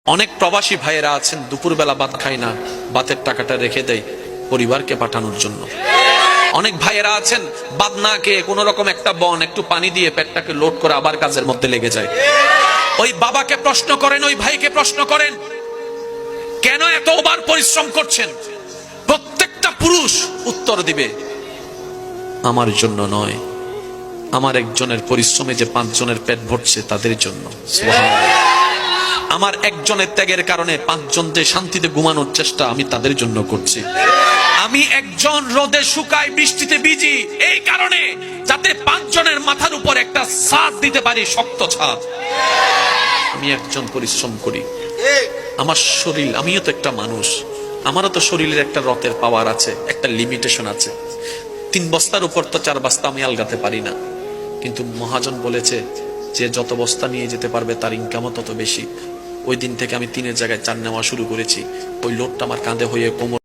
অনেক প্রবাসী ভাইয়েরা আছেন দুপুরবেলা ভাত খায় না, ভাতের টাকাটা রেখে দেয় পরিবারকে পাঠানোর জন্য। অনেক ভাইয়েরা আছেন ভাত না খেয়ে কোন রকম একটা বন একটু পানি দিয়ে পেটটাকে লোড করে আবার কাজের মধ্যে লেগে যায়। ওই বাবাকে প্রশ্ন করেন, ওই ভাইকে প্রশ্ন করেন, কেন এত ওভার পরিশ্রম করছেন? প্রত্যেকটা পুরুষ উত্তর দিবে, আমার জন্য নয়, আমার একজনের পরিশ্রমে যে 5 জনের পেট ভরছে তাদের জন্য। সুবহানাল্লাহ। আমার একজনের ত্যাগের কারণে 5 জন যে শান্তিতে ঘুমানোর চেষ্টা আমি তাদের জন্য করছি। আমি একজন রোদে শুকাই বৃষ্টিতে ভিজি এই কারণে, যাতে 5 জনের মাথার উপর একটা ছাদ দিতে পারি, শক্ত ছাদ। আমি একজন পরিশ্রম করি, আমার শরীর, আমিও তো একটা মানুষ, আমারও তো শরীরের একটা রথের পাওয়ার আছে, একটা লিমিটেশন আছে। 3 বস্তার উপর তো 4 বস্তা আমি আলগাতে পারি না। কিন্তু মহাজন বলেছে যে যত বস্তা নিয়ে যেতে পারবে তার ইনকামও তত বেশি। ওই দিন থেকে আমি 3-এর জায়গায় 4 নেওয়া শুরু করেছি। ওই লোডটা আমার কাঁধে হয়ে কোমর